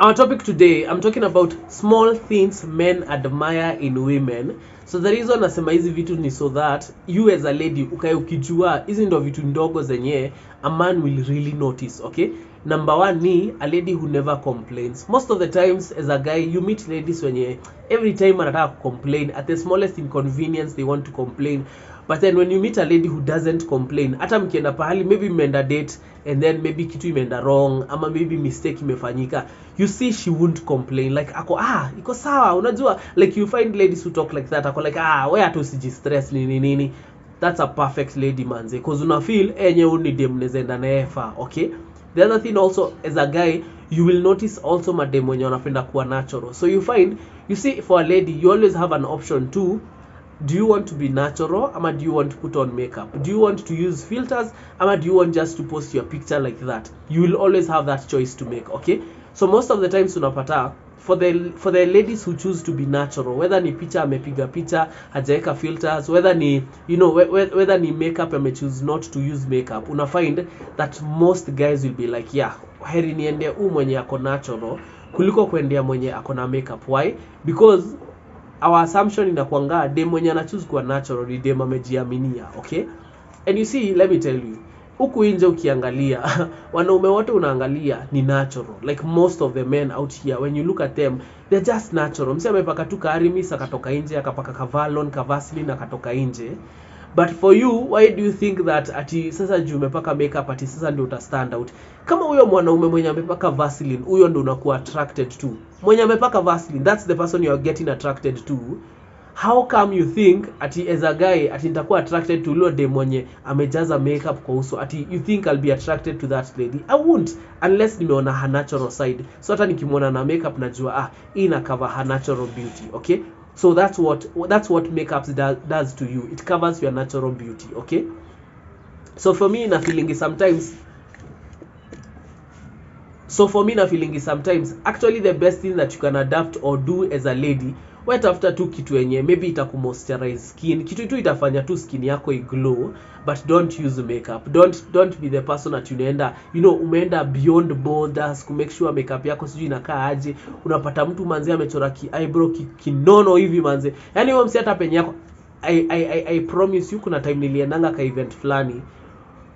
Our topic today, I'm talking about small things men admire in women. So the reason nasema hizi vitu ni so that you as a lady ukae ukijua hizi ndo vitu ndogo zenye a man will really notice, okay? Number one ni a lady who never complains. Most of the times as a guy you meet ladies wenye every time anataka complain, at the smallest inconvenience they want to complain. But then when you meet a lady who doesn't complain, hata mkienda pahali maybe mmeenda date and then maybe kitu imeenda wrong ama maybe mistake imefanyika, you see she won't complain, like ako iko sawa, unajua, like you find ladies who talk like that, ako like wewe hata usijistress nini. That's a perfect lady manze, cause una feel enye uni dem nezenda naefa, okay? The other thing also, as a guy, you will notice also madem wenye wanapenda kuwa natural. So you see for a lady, you always have an option too. Do you want to be natural ama do you want to put on makeup? Do you want to use filters ama do you want just to post your picture like that? You will always have that choice to make, okay? So most of the times unapata for the ladies who choose to be natural, whether ni picha amepiga picha hajaeka filters, whether ni whether ni makeup ame choose not to use makeup, una find that most guys will be like, yeah, heri niende mwenye ako natural kuliko kuendea mwenye ako na makeup. Why? Because our assumption inakuanga dem mwenye ana choose kuwa natural ni dem amejiaminia, okay? And you see, let me tell you, huku nje ukiangalia wanaume wote unaangalia ni natural. Like most of the men out here, when you look at them, they're just natural. Msi amepaka tu Karimis akatoka nje, akapaka Kavalon, Vaseline akatoka nje. But for you, why do you think that ati sasa juu umepaka makeup ati sasa ndio uta stand out? Kama huyo mwanaume mwenye amepaka Vaseline, huyo ndio unakuwa attracted to. Mwenye amepaka Vaseline, that's the person you are getting attracted to. How come you think ati as a guy ati nitakuwa attracted to yule dem mwenye amejaza makeup kwa uso? Ati you think I'll be attracted to that lady? I won't, unless nimeona her natural side. So hata nikimwona na makeup najua hii ina cover her natural beauty, okay? So that's what makeup does to you. It covers your natural beauty, okay? So for me na feeling sometimes actually the best thing that you can adapt or do as a lady, wait after tu kitu yenye maybe itakumoisturize skin, kitu tu itafanya tu skin yako iglow, but don't use makeup. Don't be the person that unaenda, umeenda beyond borders ku make sure makeup yako sijui inakaa aje. Unapata mtu manze amechora eyebrow kinono hivi manze, yani wewe msi hata penye yako. I promise you, kuna time niliendanga ka event flani,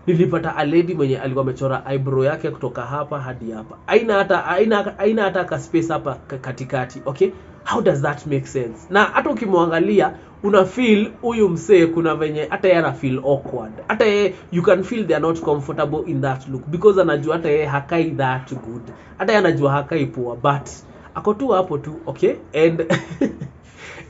nilipata a lady mwenye alikuwa amechora eyebrow yake kutoka hapa hadi hapa, aina hata ka space hapa katikati, okay? How does that make sense? Na hata ukimwangalia una feel huyu msee kuna venye hata yeye ana feel awkward, hata yeye you can feel they are not comfortable in that look, because anajua hata yeye hakai that good, hata yeye anajua hakai poa, but ako tu hapo tu, okay?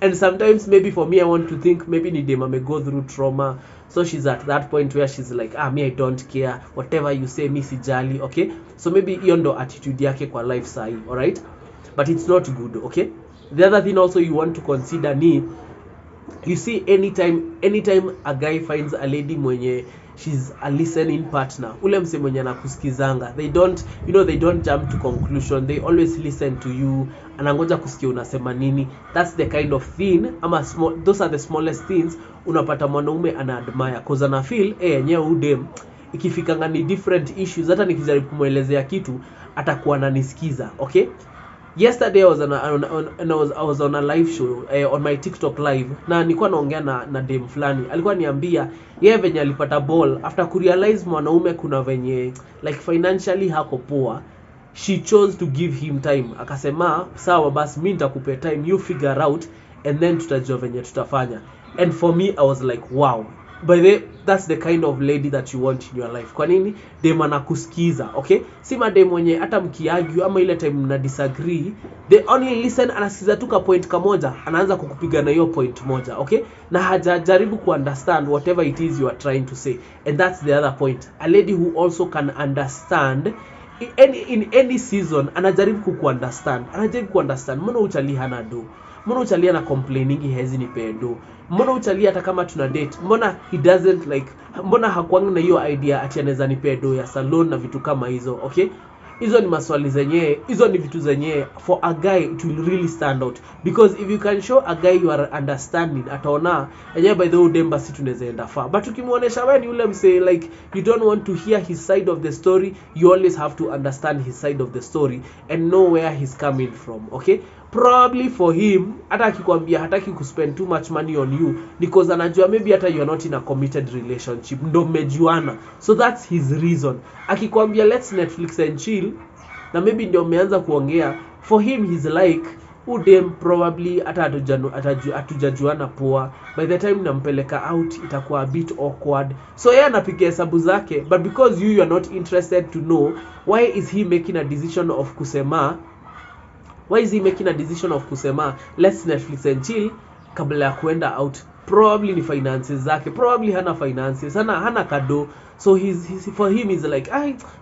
And sometimes maybe for me I want to think maybe ni dem ame go through trauma, so she's at that point where she's like me I don't care, whatever you say me sijali, okay? So maybe hiyo ndo attitude yake kwa life sahi, all right? But it's not good, okay? The other thing also you want to consider ni, you see, anytime a guy finds a lady mwenye she's a listening partner, ule mse mwenye anakusikizanga, they don't jump to conclusion, they always listen to you, anangoja kusikia unasema nini. That's the kind of thing those are the smallest things unapata mwanaume ana admire, cause ana feel yenyewe udem ikifikanga ni different issues, hata nikijaribu kumuelezea kitu atakuwa ananisikiza, okay? Yesterday I was on a live show on my TikTok live, na nilikuwa naongea na dem fulani, alikuwa niambia yeye venye alipata ball after kurealize mwanaume kuna venye like financially hako poa, she chose to give him time. Akasema sawa basi mimi nitakupa time, you figure out and then tutajua venye tutafanya. And for me I was like, wow, by the way, that's the kind of lady that you want in your life. Kwa nini? Dem anakusikiza, okay? Si madem mwenye hata mkiargue ama ile time mna disagree, they only listen, anasikiza tu ka point kamoja, anaanza kukupiga na hiyo point moja, okay? Na hajajaribu ku understand whatever it is you are trying to say. And that's the other point. A lady who also can understand in any season, anajaribu ku understand. Mbona uchali hana do? Mbona uchali ana complaining hezi nipe do? Mbona uchali hata kama tuna date, mbona he doesn't like, mbona hakuangi na hiyo idea ati anaweza nipe do ya salon na vitu kama hizo, okay? Hizo ni maswali zenyewe, hizo ni vitu zenyewe for a guy it will really stand out, because if you can show a guy you are understanding, ataona yenyewe by the way demba si tunaweza enda far. But ukimuonesha wewe ni ule msee like you don't want to hear his side of the story, you always have to understand his side of the story and know where he's coming from. Okay, probably for him hata akikwambia hataki kuspend too much money on you because anajua maybe hata you are not in a committed relationship, ndo mmejuana, so that's his reason. Akikwambia let's Netflix and chill na maybe ndio umeanza kuongea, for him he's like udem probably hata hatujajuana poa, by the time nampeleka out itakuwa a bit awkward, so yeye anapiga hesabu zake. But because you are not interested to know why is he making a decision of kusema let's Netflix and chill kabla ya kuenda out, probably ni finances zake, probably hana finances, hana kado, so he's for him is like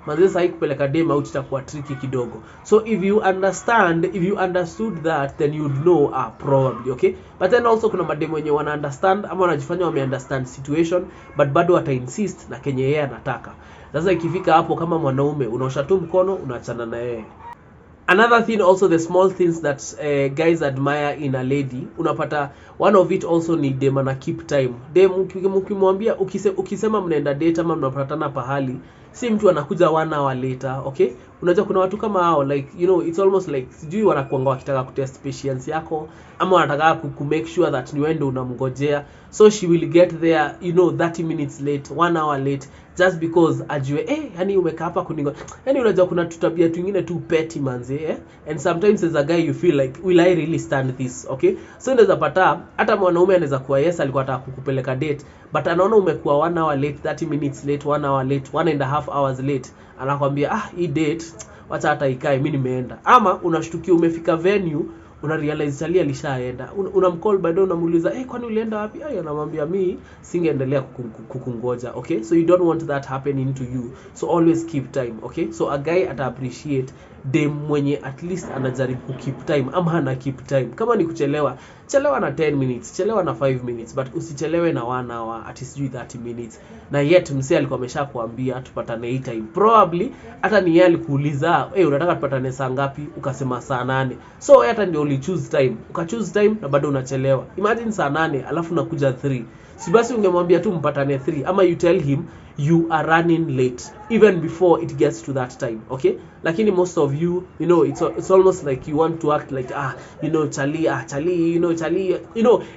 manze sai kupeleka dem out itakuwa tricky kidogo. So if you understood that, then you'd know probably. Okay, but then also kuna madem wenye wana understand ama wanajifanya wame understand situation but bado wata insist na kenye yeye anataka. Sasa ikifika hapo kama mwanaume unaosha tu mkono unaachana na yeye. Another thing also, the small things that guys admire in a lady, unapata one of it also ni dem ana keep time. Dem ukimwambia ukisema mnaenda date ama mnapatana pahali, si mtu anakuja 1 hour later. Okay, unajua kuna watu kama hao like it's almost like sijui wanakuanga wakitaka kutest patience yako ama wanataka ku make sure that ni wewe ndio unamngojea, so she will get there 30 minutes late, 1 hour late, just because ajue yani umekaa hapa kuningo. Yani unajua kuna tutabia twingine tu petty manze and sometimes as a guy you feel like will I really stand this. Okay, so unaweza pata hata mwanaume anaweza kuwa yes alikuwa anataka kukupeleka date but anaona umekuwa 1 hour late, 30 minutes late, 1 hour late, 1.5 hours late, anakuambia hii date wacha hata ikae mimi nimeenda. Ama unashtukia umefika venue una realize Charlie alishaenda, unamcall bado unamuuliza kwani ulienda wapi? Anamwambia mimi singeendelea kukungoja. Okay, so you don't want that happening to you, so always keep time. Okay, so a guy ata appreciate dem mwenye at least anajaribu ku keep time ama ana keep time. Kama ni kuchelewa, chelewa na 10 minutes, chelewa na 5 minutes, but usichelewe na 1 hour at least 30 minutes. Na yet msee alikuwa ameshakuambia tupatane hii time, probably hata ni yeye alikuuliza unataka tupatane saa ngapi, ukasema saa 8, so hata ndio uli choose time, ukachoose time na bado unachelewa. Imagine saa 8 alafu nakuja 3, si basi ungemwambia tu mpatane 3, ama you tell him you are running late even before it gets to that time. Okay, lakini most of you it's almost like you want to act like Charlie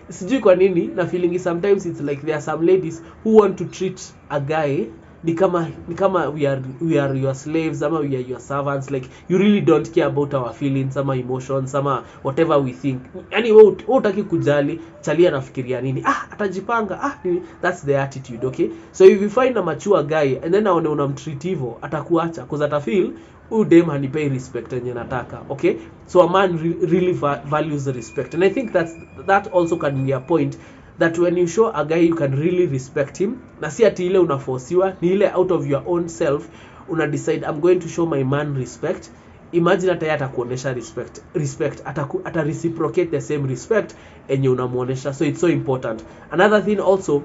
sijui kwa nini na feeling sometimes it's like there are some ladies who want to treat a guy ni kama we are your slaves ama we are your servants, like you really don't care about our feelings ama emotions ama whatever we think. Yani wewe hutaki kujali Charlie anafikiria nini, atajipanga that's the attitude. Okay, so if you find a mature guy and then aone unamtreat hivyo, atakuacha because atafeel dem hanipei respect yenye nataka. Okay, so a man really values the respect, and I think that also can be a point that when you show a guy you can really respect him, na si ati ile unaforcewa, ni ile out of your own self una decide I'm going to show my man respect. Imagine hata yata kuonesha respect ata reciprocate the same respect enye unamuonesha, so it's so important. Another thing also,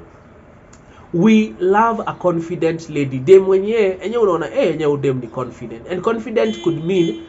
we love a confident lady. Dem mwenye enye unaona enye dem ni confident, and confident could mean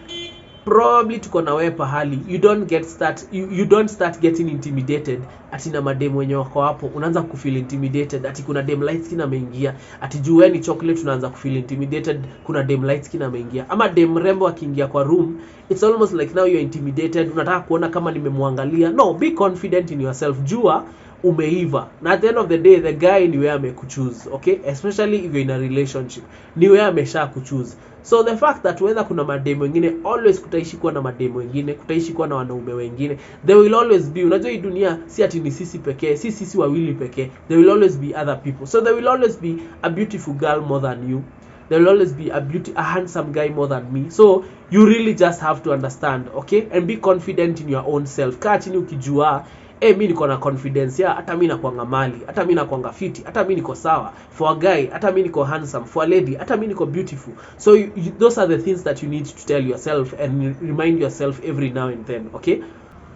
probably tuko na wewe pahali you don't start getting intimidated ati na madem wenye wako hapo, unaanza kufeel intimidated ati kuna dem light skin ameingia, ati juu ni chocolate unaanza kufeel intimidated kuna dem light skin ameingia, ama dem rembo akiingia kwa room it's almost like now you're intimidated, unataka kuona kama nimemwangalia. No, be confident in yourself, jua umeiva, na at the end of the day the guy ni wewe amekuchoose. Okay, especially if you're in a relationship, ni wewe amesha kuchoose. So the fact that whether kuna mademo wengine, always kutaishi kuwa na mademo wengine, kutaishi kuwa na wanaume wengine, there will always be, unajua hii dunia si ati ni sisi pekee, si sisi wawili pekee, there will always be other people. So there will always be a beautiful girl more than you, there will always be a handsome guy more than me. So you really just have to understand, okay, and be confident in your own self. Kaa chini ukijua mimi niko na confidence hata mimi nakuanga mali, hata mimi nakuanga fiti, hata mimi niko sawa for a guy, hata mimi niko handsome for a lady, hata mimi niko beautiful. So those are the things that you need to tell yourself and remind yourself every now and then. Okay,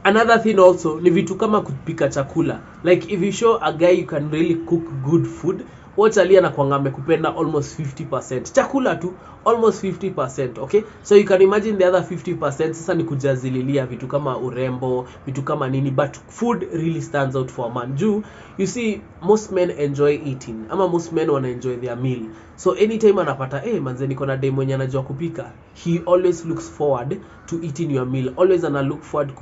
another thing also ni vitu kama kupika chakula. Like if you show a guy you can really cook good food, watch ali anakuanga amekupenda almost 50%, chakula tu almost 50%, okay? So you can imagine the other 50% sasa ni kujazililia vitu kama urembo, vitu kama nini, but food really stands out for a man. You see, most men enjoy eating, ama most men wana enjoy their meal. So anytime anapata manze niko na dem mwenye anajua kupika, he always looks forward to eating your meal, always ana look forward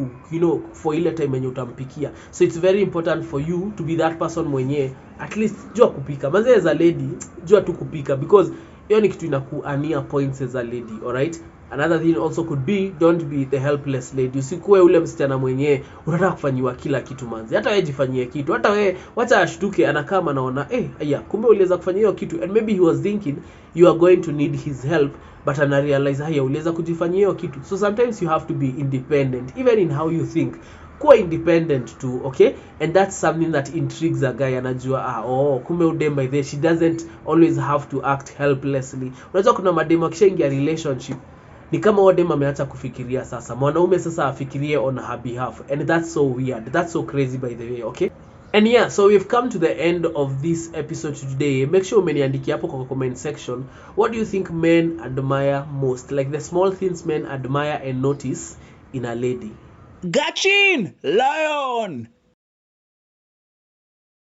for ile time yenye utampikia. So it's very important for you to be that person mwenye at least jua kupika. Manze as a lady jua tu kupika, because hiyo ni kitu inakuania points as a lady, alright? Another thing also could be, don't be the helpless lady. Usikuwe ule msichana mwenye unataka kufanyiwa kila kitu manzi. Hata wewe jifanyie kitu. Hata wewe wacha ashtuke anakama naona aya kumbe uliweza kufanya hiyo kitu, and maybe he was thinking you are going to need his help, but ana realize haya uliweza kujifanyia hiyo kitu. So sometimes you have to be independent even in how you think. Kuwa independent too, okay? And that's something that intrigues a guy. Anajua kumbe udem by the she doesn't always have to act helplessly. Unajua kuna madem akishaingia relationship ni kama wadem ameacha kufikiria sasa. Mwanaume sasa afikirie on her behalf, and that's so weird. That's so crazy by the way, okay? And yeah, so we've come to the end of this episode today. Make sure umeniandikia hapo kwa comment section, what do you think men admire most? Like the small things men admire and notice in a lady. Gachin Lion.